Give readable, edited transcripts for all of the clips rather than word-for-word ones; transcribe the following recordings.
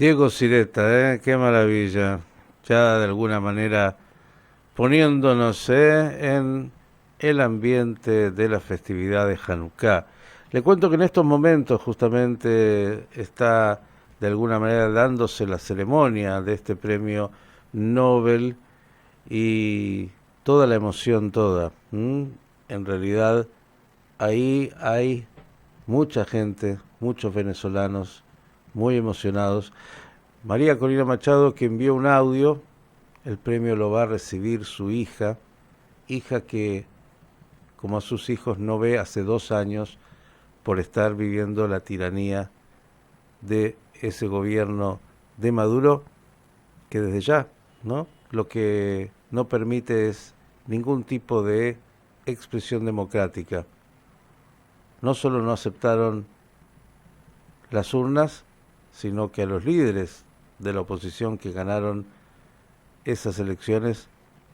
Diego Sireta, qué maravilla. Ya de alguna manera poniéndonos en el ambiente de la festividad de Hanukkah. Le cuento que en estos momentos justamente está de alguna manera dándose la ceremonia de este premio Nobel y toda la emoción toda. En realidad ahí hay mucha gente, muchos venezolanos muy emocionados. María Corina Machado, que envió un audio, el premio lo va a recibir su hija que como a sus hijos no ve hace 2 años por estar viviendo la tiranía de ese gobierno de Maduro, que desde ya, ¿no? Lo que no permite es ningún tipo de expresión democrática. No solo no aceptaron las urnas, sino que a los líderes de la oposición que ganaron esas elecciones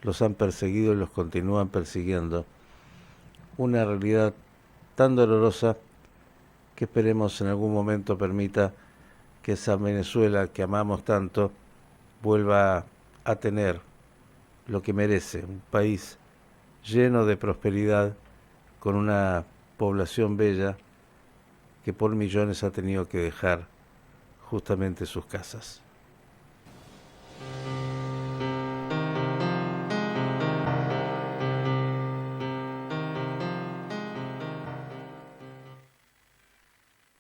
los han perseguido y los continúan persiguiendo. Una realidad tan dolorosa que esperemos en algún momento permita que esa Venezuela que amamos tanto vuelva a tener lo que merece, un país lleno de prosperidad, con una población bella que por millones ha tenido que dejar justamente sus casas.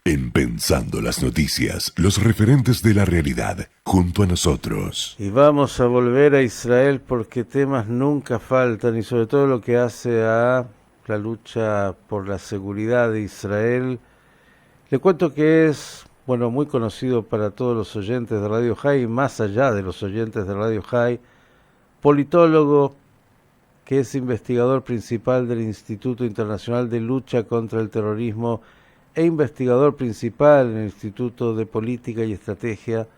En Pensando las Noticias, los referentes de la realidad, junto a nosotros. Y vamos a volver a Israel porque temas nunca faltan, y sobre todo lo que hace a la lucha por la seguridad de Israel. Le cuento que es, bueno, muy conocido para todos los oyentes de Radio High, y más allá de los oyentes de Radio High, politólogo, que es investigador principal del Instituto Internacional de Lucha contra el Terrorismo e investigador principal en el Instituto de Política y Estrategia,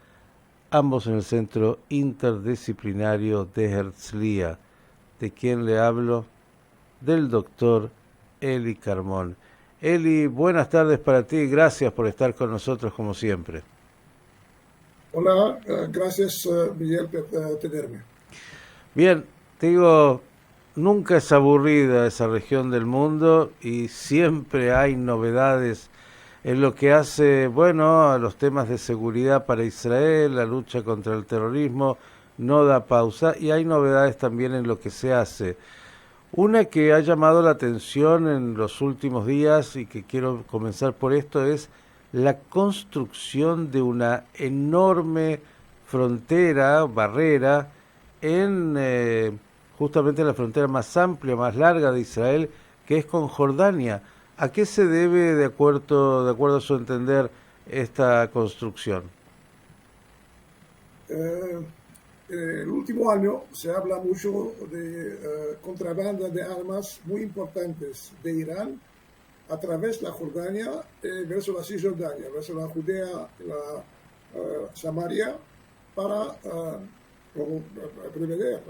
ambos en el Centro Interdisciplinario de Herzliya. ¿De quién le hablo? Del doctor Eli Carmón. Eli, buenas tardes para ti, gracias por estar con nosotros como siempre. Hola, gracias Miguel por tenerme. Bien, te digo, nunca es aburrida esa región del mundo y siempre hay novedades en lo que hace, bueno, a los temas de seguridad para Israel, la lucha contra el terrorismo, no da pausa, y hay novedades también en lo que se hace. Una que ha llamado la atención en los últimos días y que quiero comenzar por esto es la construcción de una enorme frontera, barrera, en justamente la frontera más amplia, más larga de Israel, que es con Jordania. ¿A qué se debe, de acuerdo a su entender, esta construcción? El último año se habla mucho de contrabanda de armas muy importantes de Irán a través de la Jordania versus la Cisjordania, versus la Judea, la Samaria, para prevenir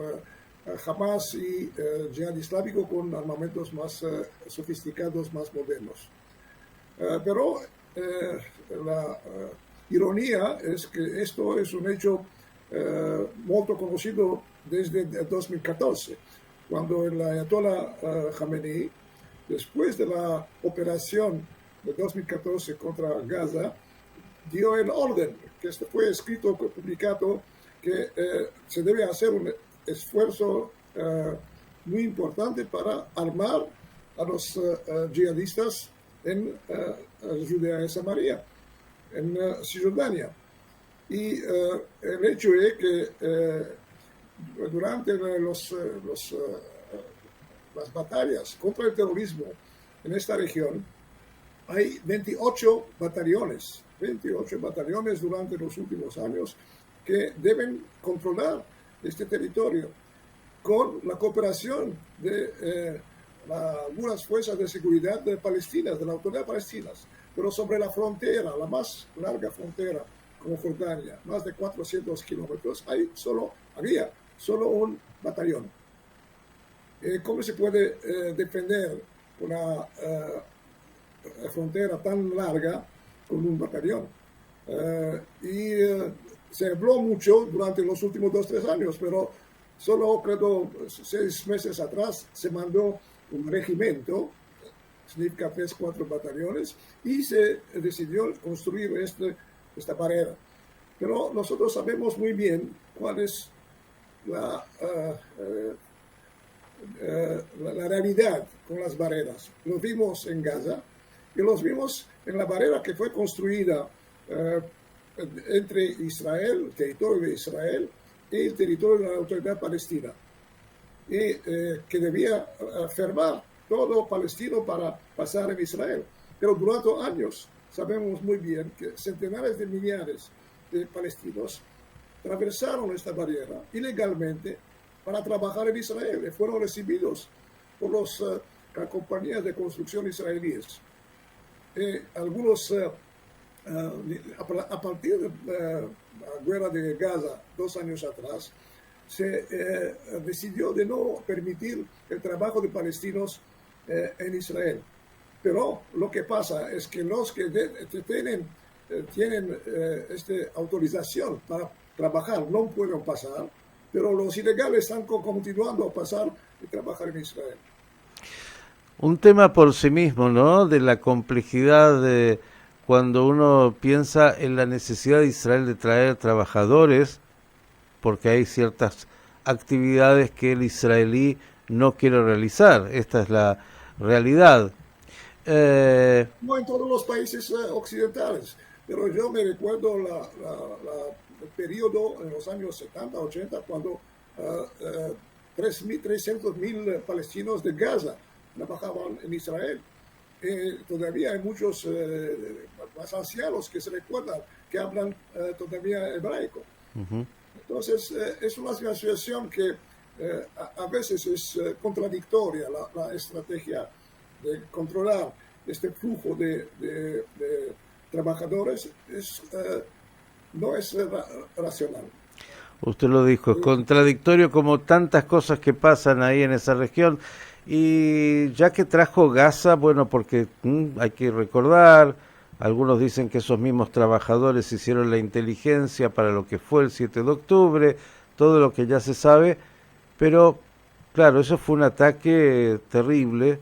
Hamas y Jihad Islámico con armamentos más sofisticados, más modernos. Pero la ironía es que esto es un hecho muy conocido desde 2014, cuando el Ayatollah Khamenei, después de la operación de 2014 contra Gaza, dio el orden, que fue escrito, publicado, que se debe hacer un esfuerzo muy importante para armar a los yihadistas en Judea y Samaria, en Cisjordania. Y el hecho es que durante las batallas contra el terrorismo en esta región hay 28 batallones durante los últimos años que deben controlar este territorio con la cooperación de algunas fuerzas de seguridad de Palestina, de la autoridad palestina, pero sobre la frontera, la más larga frontera como Jordania, más de 400 kilómetros, había solo un batallón. ¿Cómo se puede defender una frontera tan larga con un batallón? se habló mucho durante los últimos 2 o 3 años, pero solo creo 6 meses atrás se mandó un regimiento, significa 3 o 4 batallones, y se decidió construir esta barrera. Pero nosotros sabemos muy bien cuál es la realidad con las barreras. Lo vimos en Gaza y los vimos en la barrera que fue construida entre Israel, el territorio de Israel, y el territorio de la autoridad palestina, y que debía fermar todo palestino para pasar en Israel. Pero durante años sabemos muy bien que centenares de millares de palestinos atravesaron esta barrera ilegalmente para trabajar en Israel y fueron recibidos por las compañías de construcción israelíes. Algunos, a partir de la guerra de Gaza 2 años atrás, se decidió de no permitir el trabajo de palestinos en Israel. Pero lo que pasa es que los que tienen esta autorización para trabajar no pueden pasar, pero los ilegales están continuando a pasar y trabajar en Israel. Un tema por sí mismo, ¿no? De la complejidad de cuando uno piensa en la necesidad de Israel de traer trabajadores, porque hay ciertas actividades que el israelí no quiere realizar. Esta es la realidad. No en todos los países occidentales, pero yo me recuerdo el periodo en los años 70, 80, cuando 300.000 palestinos de Gaza trabajaban en Israel. Todavía hay muchos más ancianos que se recuerdan que hablan todavía hebraico. Uh-huh. Entonces, es una situación que a veces es contradictoria, la estrategia de controlar este flujo de trabajadores no es racional. Usted lo dijo, es contradictorio como tantas cosas que pasan ahí en esa región. Y ya que trajo Gaza, bueno, porque hay que recordar, algunos dicen que esos mismos trabajadores hicieron la inteligencia para lo que fue el 7 de octubre, todo lo que ya se sabe, pero claro, eso fue un ataque terrible.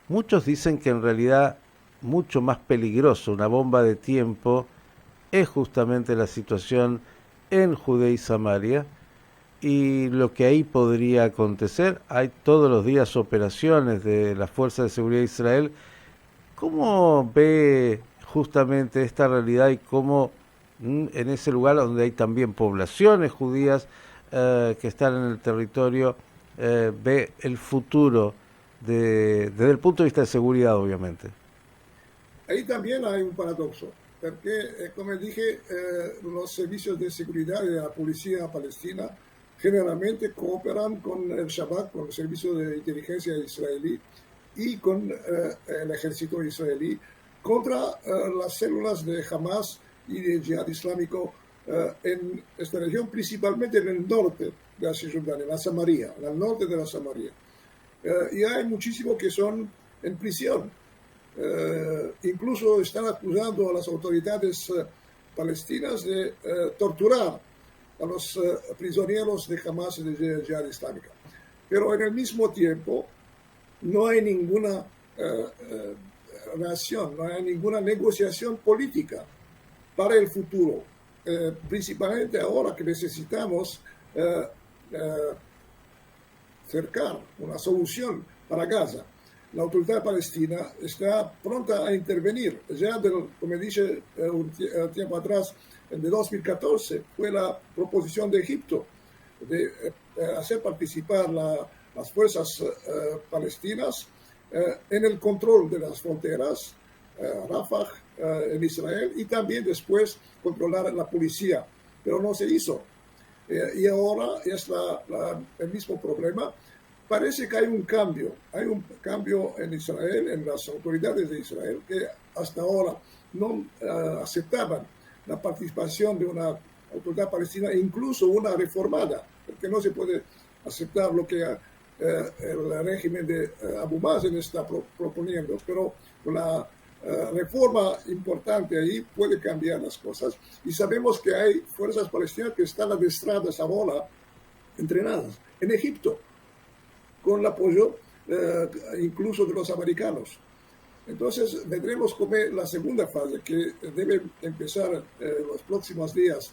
Muchos dicen que en realidad mucho más peligroso, una bomba de tiempo, es justamente la situación en Judea y Samaria, y lo que ahí podría acontecer. Hay todos los días operaciones de las Fuerzas de Seguridad de Israel. ¿Cómo ve justamente esta realidad y cómo en ese lugar donde hay también poblaciones judías que están en el territorio, ve el futuro desde el punto de vista de seguridad, obviamente? Ahí también hay un paradoxo, porque, como dije, los servicios de seguridad de la policía palestina generalmente cooperan con el Shabak, con el servicio de inteligencia israelí y con el ejército israelí contra las células de Hamas y de Jihad Islámico en esta región, principalmente en el norte de la Cisjordania, en la Samaria, en el norte de la Samaria. Y hay muchísimos que son en prisión. Incluso están acusando a las autoridades palestinas de torturar a los prisioneros de Hamas y de Jihad Islámica. Pero en el mismo tiempo no hay ninguna relación, no hay ninguna negociación política para el futuro, principalmente ahora que necesitamos cercar una solución para Gaza. La autoridad palestina está pronta a intervenir. Ya, como dije un tiempo atrás, de 2014, fue la proposición de Egipto de hacer participar las fuerzas palestinas en el control de las fronteras, Rafah, en Israel, y también después controlar la policía. Pero no se hizo. Y ahora es el mismo problema. Parece que hay un cambio en Israel, en las autoridades de Israel, que hasta ahora no aceptaban la participación de una autoridad palestina, incluso una reformada, porque no se puede aceptar lo que el régimen de Abu Mazen está proponiendo, pero la reforma importante ahí puede cambiar las cosas. Y sabemos que hay fuerzas palestinas que están adestradas ahora, entrenadas en Egipto, con el apoyo incluso de los americanos. Entonces vendremos con la segunda fase que debe empezar los próximos días.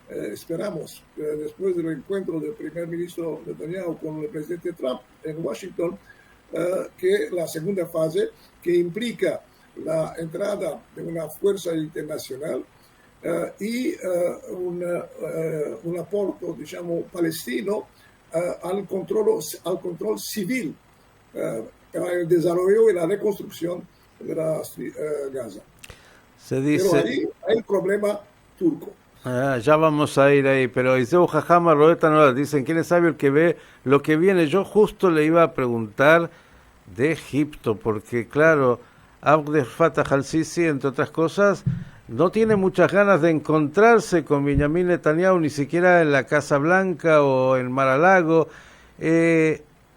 Esperamos, después del encuentro del primer ministro Netanyahu con el presidente Trump en Washington, que la segunda fase, que implica la entrada de una fuerza internacional y un aporte, digamos, palestino al control civil para el desarrollo y la reconstrucción de la Gaza. Se dice... Pero ahí hay el problema turco. Ya vamos a ir ahí, pero Iseu Jajama, Rodeta no dicen, ¿quién es sabio el que ve lo que viene? Yo justo le iba a preguntar de Egipto, porque claro, Abdel Fattah al-Sisi, entre otras cosas, no tiene muchas ganas de encontrarse con Benjamin Netanyahu, ni siquiera en la Casa Blanca o en Mar-a-Lago.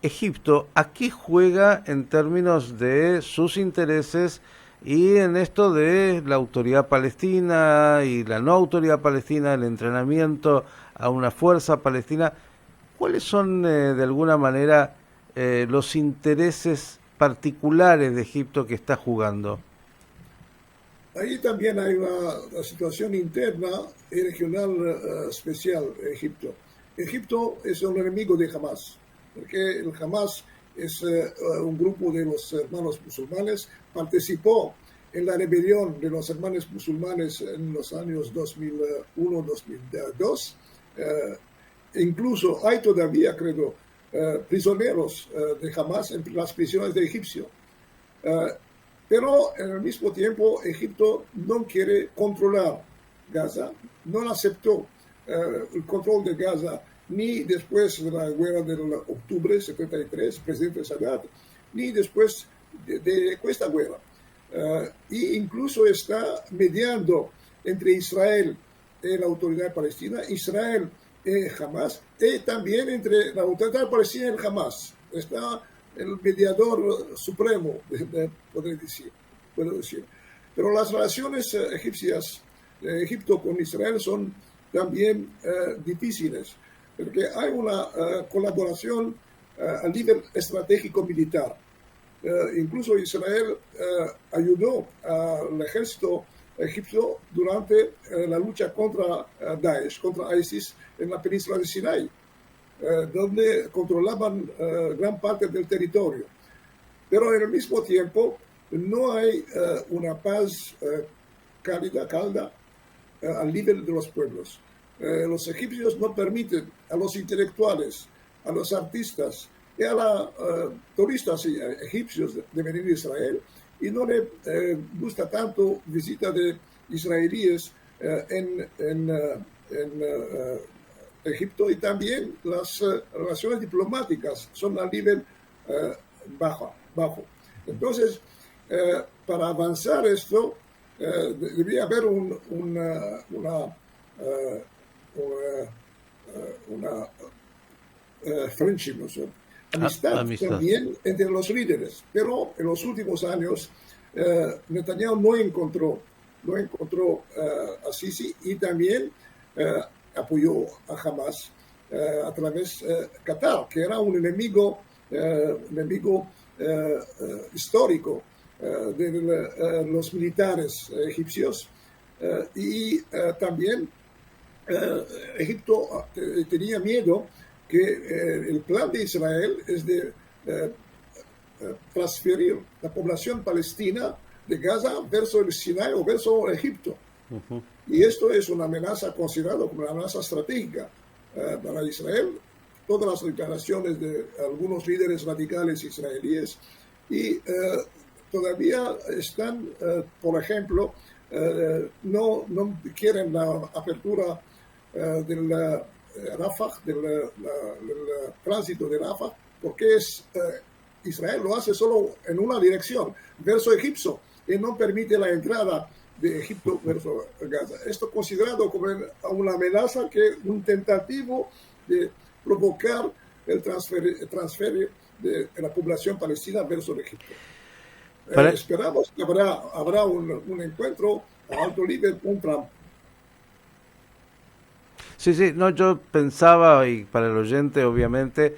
Egipto, ¿a qué juega en términos de sus intereses y en esto de la autoridad palestina y la no autoridad palestina, el entrenamiento a una fuerza palestina? ¿Cuáles son de alguna manera los intereses particulares de Egipto que está jugando? Ahí también hay una situación interna y regional especial en Egipto. Egipto es un enemigo de Hamas, porque el Hamas es un grupo de los hermanos musulmanes, participó en la rebelión de los hermanos musulmanes en los años 2001-2002. Incluso hay todavía, creo, prisioneros de Hamas en las prisiones de egipcio. Pero en el mismo tiempo Egipto no quiere controlar Gaza, no aceptó el control de Gaza ni después de la guerra del octubre 73, presidente Sadat, ni después de esta guerra. E incluso está mediando entre Israel y la autoridad palestina, Israel y Hamas, y también entre la autoridad palestina y el Hamas. Está el mediador supremo, puedo decir. Pero las relaciones egipcias de Egipto con Israel son también difíciles, porque hay una colaboración a nivel estratégico militar. Incluso Israel ayudó al ejército egipcio durante la lucha contra Daesh, contra ISIS en la península de Sinai, donde controlaban gran parte del territorio. Pero en el mismo tiempo no hay una paz cálida al nivel de los pueblos. Los egipcios no permiten a los intelectuales, a los artistas y a los turistas egipcios de venir a Israel, y no le gusta tanto visita de israelíes en Egipto, y también las relaciones diplomáticas son a nivel bajo. Entonces, para avanzar esto, debería haber una friendship, ¿no? Amistad también entre los líderes. Pero en los últimos años Netanyahu no encontró a Sisi, y también apoyó a Hamas a través de Qatar, que era un enemigo histórico de los militares egipcios, y también Egipto tenía miedo que el plan de Israel es de transferir la población palestina de Gaza verso el Sinai o verso Egipto. Uh-huh. Y esto es una amenaza considerada como una amenaza estratégica para Israel. Todas las declaraciones de algunos líderes radicales israelíes, y todavía están, por ejemplo, no quieren la apertura del Rafah, del tránsito de Rafah, porque Israel lo hace solo en una dirección, verso Egipto, y no permite la entrada de Egipto verso Gaza. Esto considerado como una amenaza, un tentativo de provocar el transfer de la población palestina verso Egipto. Para- Esperamos que habrá un encuentro a alto nivel con Trump. Sí, sí, no, yo pensaba, y para el oyente obviamente,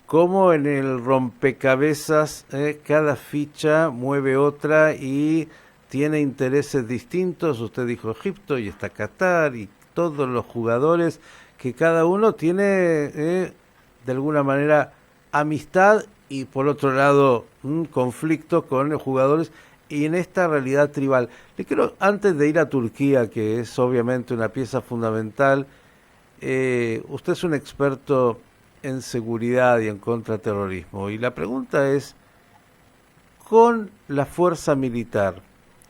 cómo en el rompecabezas cada ficha mueve otra y tiene intereses distintos. Usted dijo Egipto y está Qatar y todos los jugadores que cada uno tiene de alguna manera amistad y por otro lado un conflicto con los jugadores y en esta realidad tribal. Le quiero, antes de ir a Turquía, que es obviamente una pieza fundamental, usted es un experto en seguridad y en contraterrorismo. Y la pregunta es, con la fuerza militar,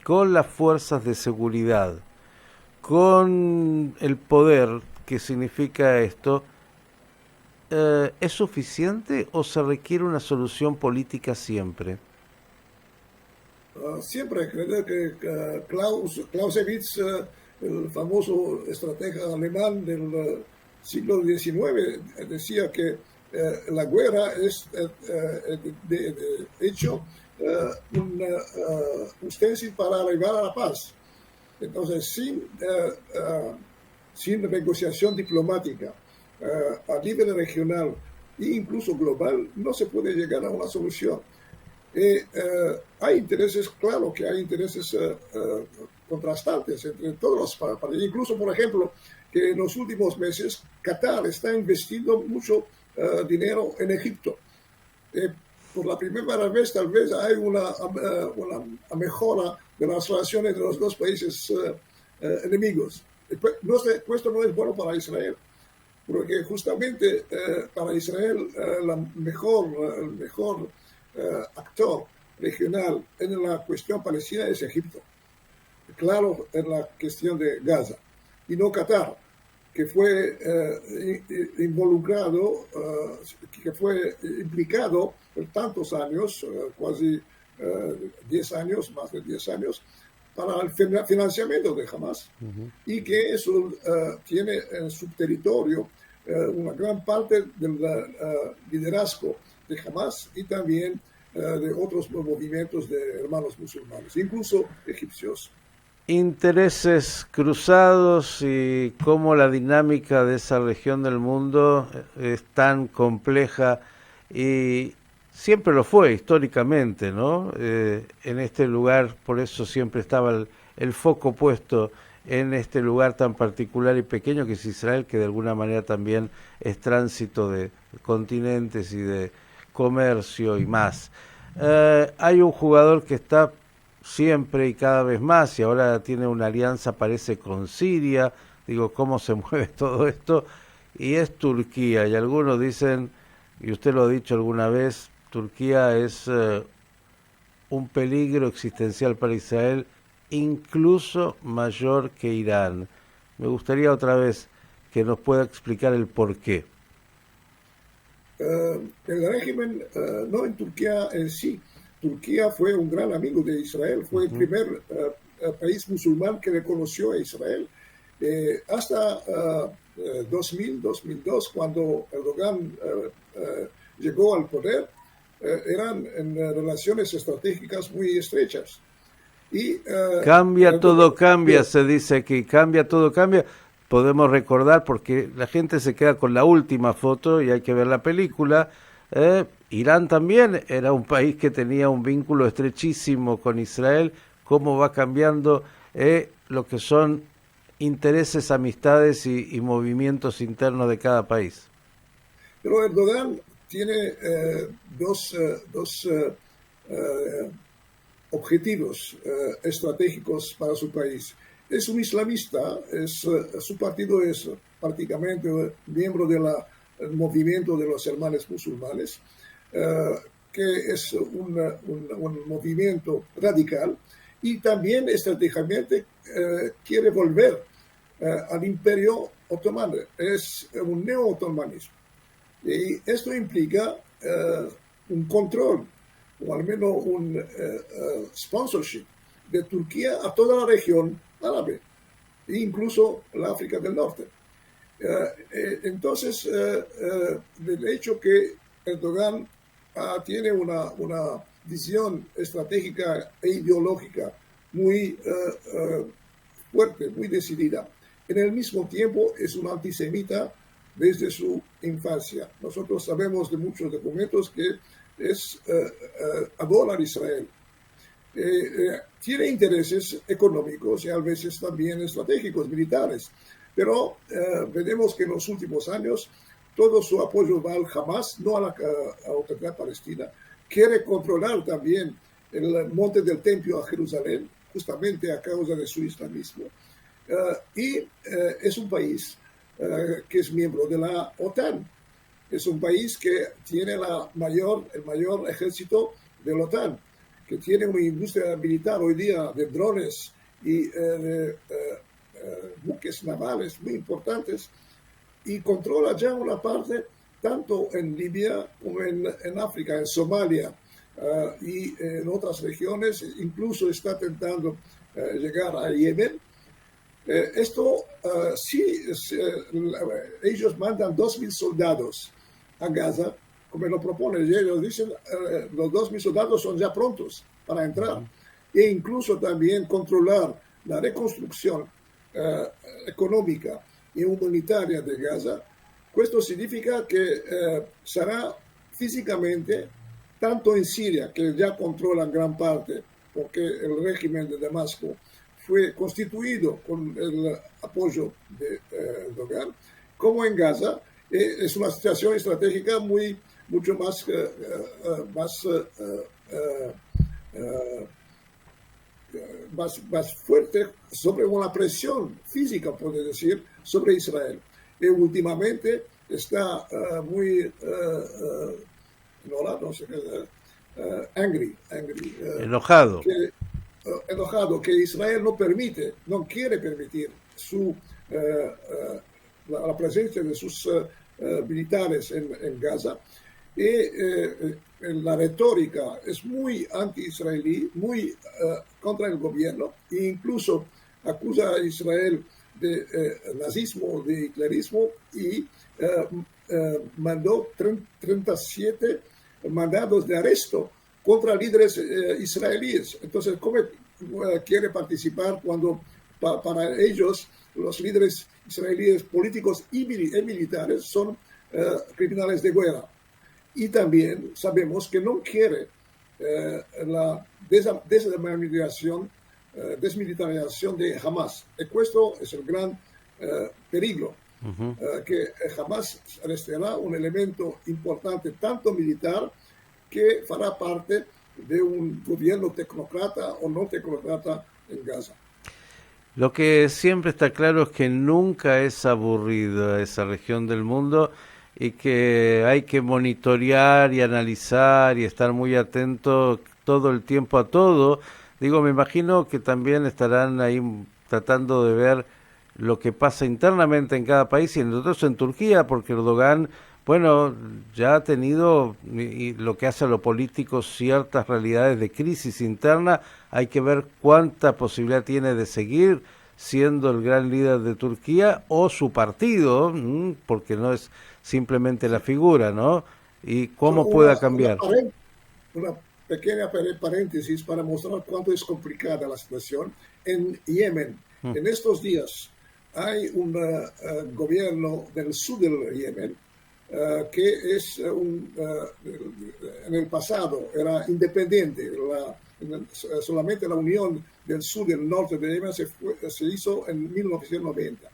con las fuerzas de seguridad, con el poder que significa esto, ¿es suficiente o se requiere una solución política siempre? Siempre creo que Clausewitz, el famoso estratega alemán del siglo XIX, decía que la guerra es, de hecho, un stencil para arribar a la paz. Entonces, sin negociación diplomática a nivel regional e incluso global, no se puede llegar a una solución. Hay intereses, claro que hay intereses contrastantes entre todos los países. Incluso, por ejemplo, que en los últimos meses Qatar está investiendo mucho dinero en Egipto. Por la primera vez tal vez hay una mejora de las relaciones de los dos países enemigos. Esto no es bueno para Israel, porque justamente para Israel el mejor actor regional en la cuestión palestina es Egipto, claro, en la cuestión de Gaza, y no Qatar, que fue involucrado, que fue implicado por tantos años, casi 10 años, más de 10 años, para el financiamiento de Hamas, y que eso tiene en su territorio una gran parte del liderazgo de Hamas y también de otros movimientos de hermanos musulmanes, incluso egipcios. Intereses cruzados y cómo la dinámica de esa región del mundo es tan compleja y siempre lo fue históricamente, ¿no? En este lugar, por eso siempre estaba el foco puesto en este lugar tan particular y pequeño que es Israel, que de alguna manera también es tránsito de continentes y de comercio y más. Hay un jugador que está siempre y cada vez más y ahora tiene una alianza parece con Siria, digo, cómo se mueve todo esto, y es Turquía, y algunos dicen, y usted lo ha dicho alguna vez, Turquía es un peligro existencial para Israel, incluso mayor que Irán. Me gustaría otra vez que nos pueda explicar el por qué. El régimen, no en Turquía en sí, Turquía fue un gran amigo de Israel, fue el primer país musulmán que reconoció a Israel. Hasta 2002, cuando Erdogan llegó al poder, eran en relaciones estratégicas muy estrechas. Y, cambia, todo cambia, se dice aquí, cambia, todo cambia. Podemos recordar, porque la gente se queda con la última foto y hay que ver la película, Irán también era un país que tenía un vínculo estrechísimo con Israel, cómo va cambiando lo que son intereses, amistades y movimientos internos de cada país. Pero Erdogan tiene dos objetivos estratégicos para su país. Es un islamista, su partido es prácticamente miembro del movimiento de los hermanos musulmanes, que es un movimiento radical y también estratégicamente quiere volver al imperio otomano, es un neo-otomanismo. Y esto implica un control o al menos un sponsorship de Turquía a toda la región árabe, e incluso la África del Norte. Entonces, el hecho que Erdogan tiene una visión estratégica e ideológica muy fuerte, muy decidida. En el mismo tiempo es un antisemita desde su infancia. Nosotros sabemos de muchos documentos que adora a Israel. Tiene intereses económicos y a veces también estratégicos, militares, pero vemos que en los últimos años todo su apoyo va al Hamas, no a la autoridad palestina. Quiere controlar también el monte del Templo a Jerusalén, justamente a causa de su islamismo. Y es un país que es miembro de la OTAN. Es un país que tiene el mayor ejército de la OTAN, que tiene una industria militar hoy día de drones y de buques navales muy importantes, y controla ya una parte tanto en Libia como en África, en Somalia y en otras regiones. Incluso está intentando llegar a Yemen. Ellos mandan 2.000 soldados a Gaza, como lo proponen. Ellos dicen los 2.000 soldados son ya prontos para entrar. E incluso también controlar la reconstrucción económica y humanitaria de Gaza. Esto significa que será físicamente, tanto en Siria, que ya controlan gran parte, porque el régimen de Damasco fue constituido con el apoyo de Erdogan, como en Gaza. Es una situación estratégica mucho más fuerte, sobre una presión física, puede decir, sobre Israel. Y últimamente está muy enojado. Enojado que Israel no quiere permitir la presencia de sus militares en Gaza. Y la retórica es muy anti-israelí, muy contra el gobierno, e incluso acusa a Israel de nazismo, de hitlerismo, y mandó 37 mandados de arresto contra líderes israelíes. Entonces, ¿cómo quiere participar cuando para ellos los líderes israelíes políticos y militares son criminales de guerra? Y también sabemos que no quiere la desmilitarización de Hamas. Esto es el gran peligro, que Hamas restará un elemento importante, tanto militar, que fará parte de un gobierno tecnócrata o no tecnócrata en Gaza. Lo que siempre está claro es que nunca es aburrida esa región del mundo y que hay que monitorear y analizar y estar muy atento todo el tiempo a todo. Digo, me imagino que también estarán ahí tratando de ver lo que pasa internamente en cada país y nosotros en Turquía, porque Erdogan, bueno, ya ha tenido, y lo que hace a lo político, ciertas realidades de crisis interna. Hay que ver cuánta posibilidad tiene de seguir siendo el gran líder de Turquía o su partido, porque no es simplemente la figura, ¿no? Y cómo pueda cambiar. Una pequeña paréntesis para mostrar cuánto es complicada la situación. En Yemen, en estos días, hay un gobierno del sur del Yemen que es en el pasado era independiente. Solamente la unión del sur y el norte de Yemen se hizo en 1990.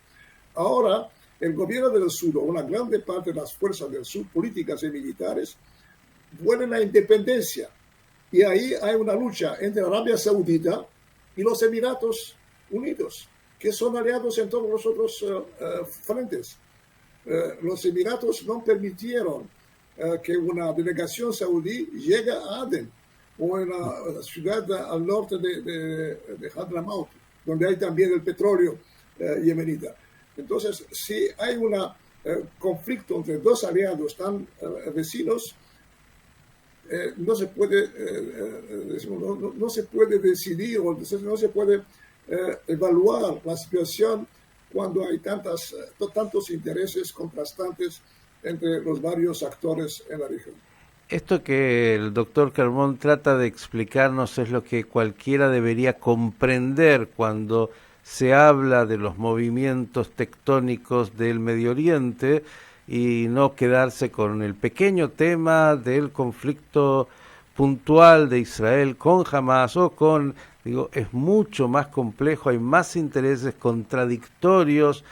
Ahora, el gobierno del sur, una gran parte de las fuerzas del sur, políticas y militares, vuelven a la independencia. Y ahí hay una lucha entre Arabia Saudita y los Emiratos Unidos, que son aliados en todos los otros frentes. Los Emiratos no permitieron que una delegación saudí llegue a Adén o en la ciudad al norte de Hadramaut, donde hay también el petróleo yemenita. Entonces, si hay un conflicto entre dos aliados tan vecinos, no se puede decidir o no se puede evaluar la situación cuando hay tantos intereses contrastantes entre los varios actores en la región. Esto que el doctor Carmón trata de explicarnos es lo que cualquiera debería comprender cuando se habla de los movimientos tectónicos del Medio Oriente y no quedarse con el pequeño tema del conflicto puntual de Israel con Hamas o con, digo, es mucho más complejo, hay más intereses contradictorios,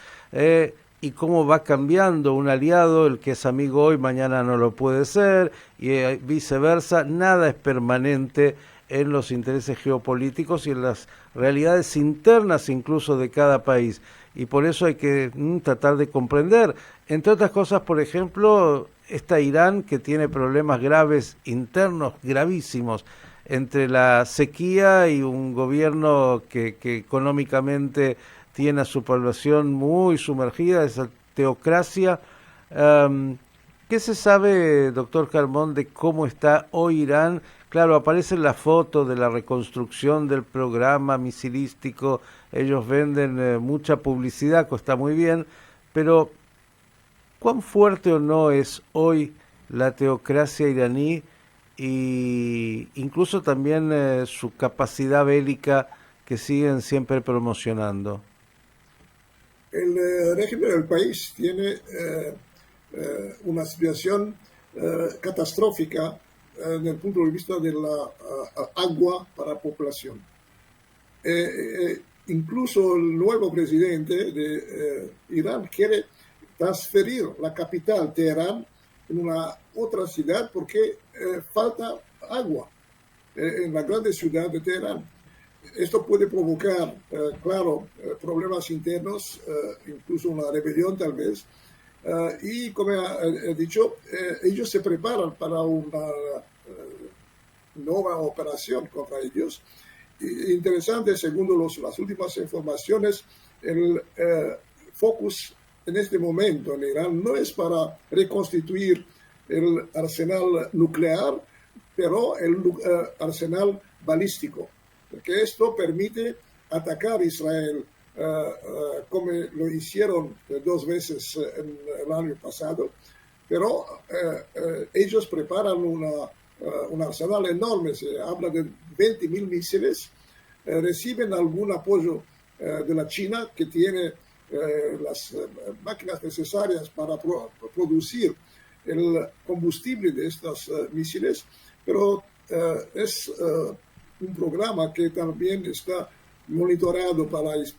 y cómo va cambiando un aliado, el que es amigo hoy, mañana no lo puede ser, y viceversa, nada es permanente en los intereses geopolíticos y en las realidades internas incluso de cada país. Y por eso hay que tratar de comprender, entre otras cosas, por ejemplo, esta Irán que tiene problemas graves internos, gravísimos, entre la sequía y un gobierno que económicamente tiene a su población muy sumergida, esa teocracia. ¿Qué se sabe, doctor Carmón, de cómo está hoy Irán? Claro, aparece la foto de la reconstrucción del programa misilístico, ellos venden mucha publicidad, que está muy bien, pero ¿cuán fuerte o no es hoy la teocracia iraní y incluso también su capacidad bélica que siguen siempre promocionando? El régimen del país tiene una situación catastrófica desde el punto de vista de la agua para la población. Incluso el nuevo presidente de Irán quiere transferir la capital, Teherán, en una otra ciudad porque falta agua en la grande ciudad de Teherán. Esto puede provocar, claro, problemas internos, incluso una rebelión tal vez. Y como he dicho, ellos se preparan para una nueva operación contra ellos. Interesante, según las últimas informaciones, el focus en este momento en Irán no es para reconstituir el arsenal nuclear, pero el arsenal balístico, porque esto permite atacar a Israel como lo hicieron 2 veces en el año pasado, pero ellos preparan un arsenal enorme, se habla de 20.000 misiles, reciben algún apoyo de la China, que tiene las máquinas necesarias para producir el combustible de estos misiles, pero es un programa que también está monitorado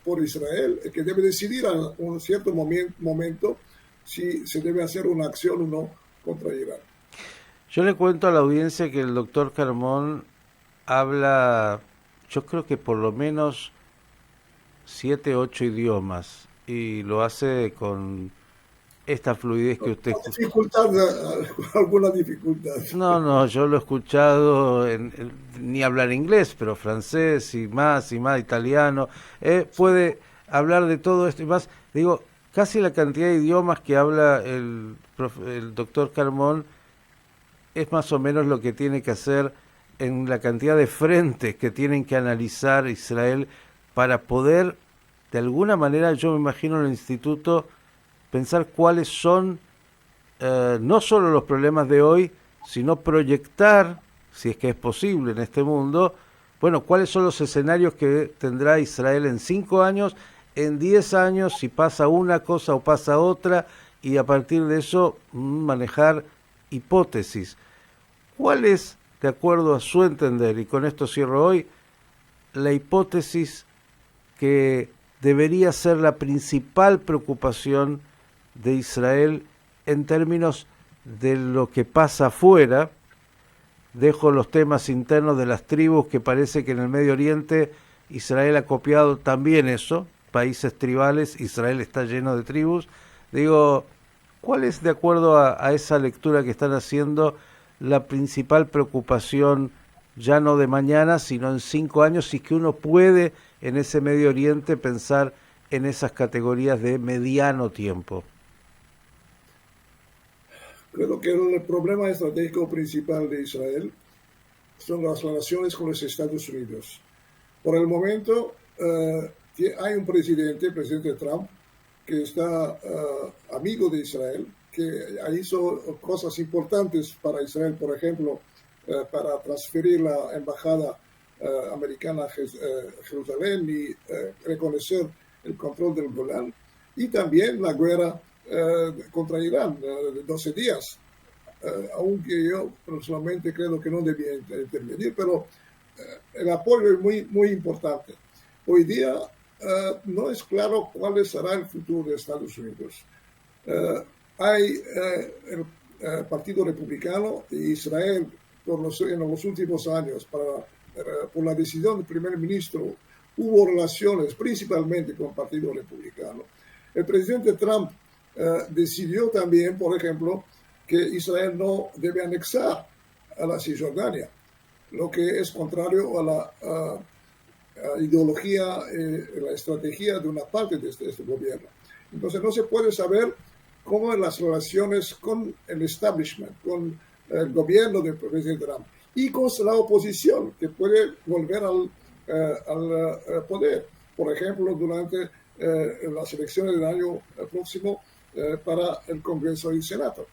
por Israel, que debe decidir a un cierto momento si se debe hacer una acción o no contra Irán. Yo le cuento a la audiencia que el doctor Carmón habla, yo creo que por lo menos 7, 8 idiomas, y lo hace con esta fluidez que usted... Alguna dificultad. No, yo lo he escuchado ni hablar inglés, pero francés y más italiano. Puede hablar de todo esto y más. Digo, casi la cantidad de idiomas que habla el doctor Carmón es más o menos lo que tiene que hacer en la cantidad de frentes que tienen que analizar Israel para poder, de alguna manera, yo me imagino en el instituto, pensar cuáles son no solo los problemas de hoy, sino proyectar, si es que es posible en este mundo, bueno, cuáles son los escenarios que tendrá Israel en 5 años, en 10 años, si pasa una cosa o pasa otra, y a partir de eso manejar hipótesis. ¿Cuál es, de acuerdo a su entender, y con esto cierro hoy, la hipótesis que debería ser la principal preocupación de Israel en términos de lo que pasa afuera? Dejo los temas internos de las tribus, que parece que en el Medio Oriente Israel ha copiado también eso, países tribales, Israel está lleno de tribus. Digo, ¿cuál es, de acuerdo a esa lectura que están haciendo, la principal preocupación, ya no de mañana, sino en 5 años, si es que uno puede en ese Medio Oriente pensar en esas categorías de mediano tiempo? Creo que el problema estratégico principal de Israel son las relaciones con los Estados Unidos. Por el momento, hay un presidente, el presidente Trump, que está amigo de Israel, que hizo cosas importantes para Israel, por ejemplo, para transferir la embajada americana a Jerusalén y reconocer el control del Golán, y también la guerra contra Irán de 12 días, aunque yo personalmente creo que no debía intervenir, pero el apoyo es muy, muy importante. Hoy día no es claro cuál será el futuro de Estados Unidos. Hay el Partido Republicano y Israel en los últimos años, por la decisión del primer ministro, hubo relaciones principalmente con el Partido Republicano. El presidente Trump decidió también, por ejemplo, que Israel no debe anexar a la Cisjordania, lo que es contrario a la ideología, la estrategia de una parte de este gobierno. Entonces no se puede saber cómo en las relaciones con el establishment, con el gobierno del presidente Trump y con la oposición, que puede volver al poder, por ejemplo, durante las elecciones del año próximo para el Congreso y el Senado.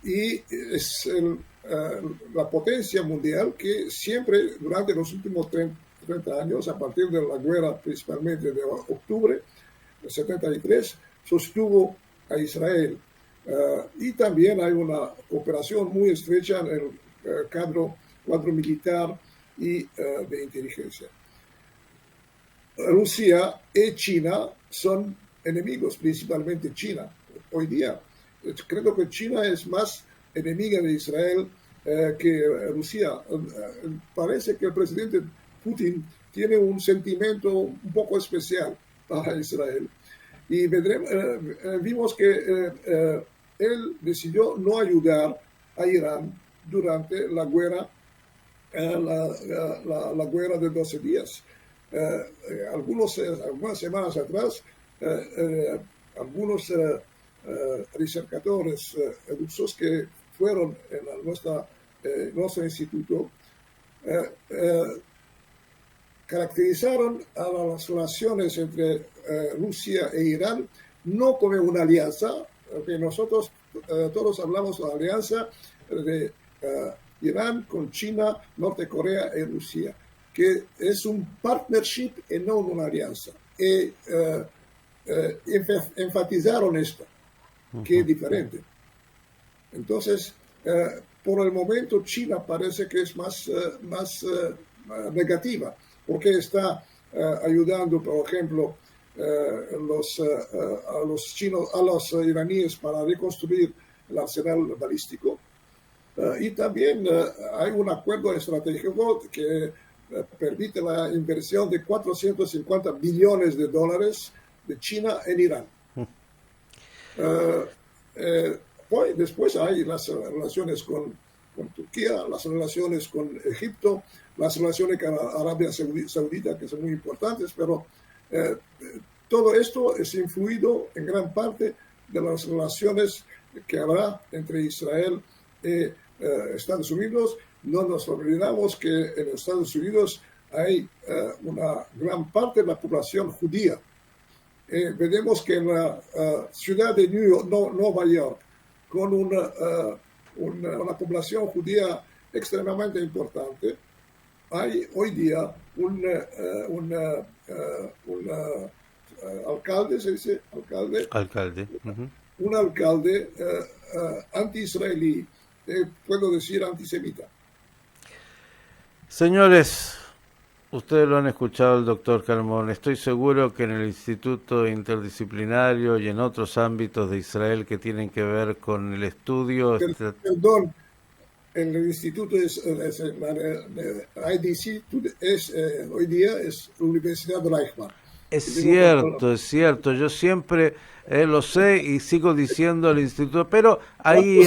Y es la potencia mundial que siempre, durante los últimos 30 años, a partir de la guerra principalmente de octubre del 73, sostuvo a Israel. Y también hay una cooperación muy estrecha en el cuadro militar y de inteligencia. Rusia y China son enemigos, principalmente China. Hoy día creo que China es más enemiga de Israel que Rusia. Parece que el presidente Putin tiene un sentimiento un poco especial para Israel. Y vimos que él decidió no ayudar a Irán durante la guerra, la guerra de 12 días. Algunas semanas atrás, algunos recercadores rusos que fueron en nuestro instituto caracterizaron a las relaciones entre Rusia e Irán no como una alianza, que nosotros todos hablamos de la alianza de Irán con China, Norte Corea y Rusia, que es un partnership y no una alianza. Y enfatizaron esto, que es diferente. Entonces, por el momento China parece que es más negativa, porque está ayudando, por ejemplo, a los iraníes para reconstruir el arsenal balístico. Y también hay un acuerdo estratégico que permite la inversión de 450 billones de dólares de China en Irán. Después hay las relaciones con Turquía, las relaciones con Egipto, las relaciones con Arabia Saudita, que son muy importantes, pero todo esto es influido en gran parte de las relaciones que habrá entre Israel y Estados Unidos. No nos olvidamos que en Estados Unidos hay una gran parte de la población judía. Veremos que en la ciudad de Nueva York, con una población judía extremadamente importante, hay hoy día un alcalde, ¿se dice? Alcalde. Un alcalde anti-israelí, puedo decir antisemita. Señores, ustedes lo han escuchado el doctor Carmón. Estoy seguro que en el Instituto Interdisciplinario y en otros ámbitos de Israel que tienen que ver con el estudio... Perdón, el instituto hoy día es la Universidad de Reichman. Es cierto. Yo siempre lo sé y sigo diciendo el instituto, pero ahí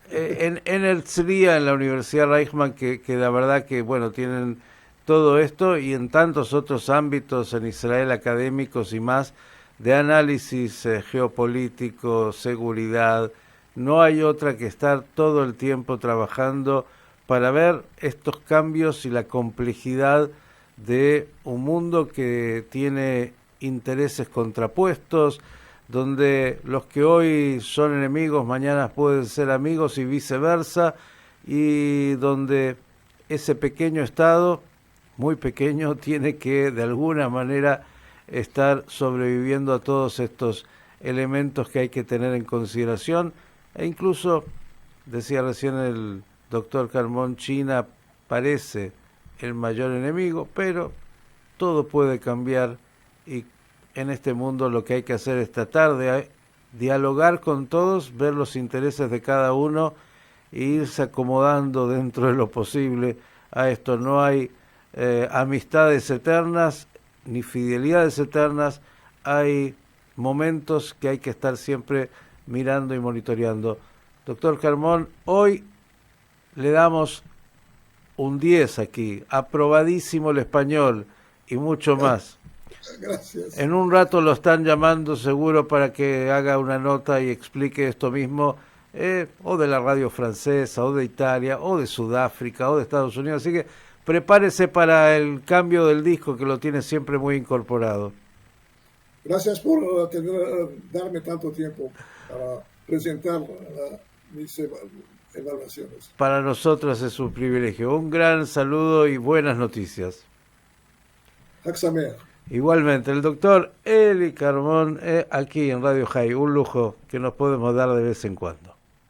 en Herzliya, en la Universidad Reichman, que la verdad que, bueno, tienen todo esto y en tantos otros ámbitos en Israel académicos y más, de análisis geopolítico, seguridad. No hay otra que estar todo el tiempo trabajando para ver estos cambios y la complejidad de un mundo que tiene intereses contrapuestos, donde los que hoy son enemigos mañana pueden ser amigos y viceversa, y donde ese pequeño Estado, muy pequeño, tiene que de alguna manera estar sobreviviendo a todos estos elementos que hay que tener en consideración, e incluso, decía recién el doctor Carmón, China parece el mayor enemigo, pero todo puede cambiar, y en este mundo lo que hay que hacer es tratar de dialogar con todos, ver los intereses de cada uno e irse acomodando dentro de lo posible a esto. No hay amistades eternas ni fidelidades eternas, hay momentos que hay que estar siempre mirando y monitoreando. Doctor Carmón, hoy le damos un 10 aquí, aprobadísimo el español y mucho más. Gracias. En un rato lo están llamando seguro para que haga una nota y explique esto mismo, o de la radio francesa, o de Italia, o de Sudáfrica, o de Estados Unidos. Así que prepárese para el cambio del disco, que lo tiene siempre muy incorporado. Gracias por darme tanto tiempo para presentar mis evaluaciones. Para nosotros es un privilegio. Un gran saludo y buenas noticias. Haxamer. Igualmente, el doctor Eli Carmón aquí en Radio High, un lujo que nos podemos dar de vez en cuando.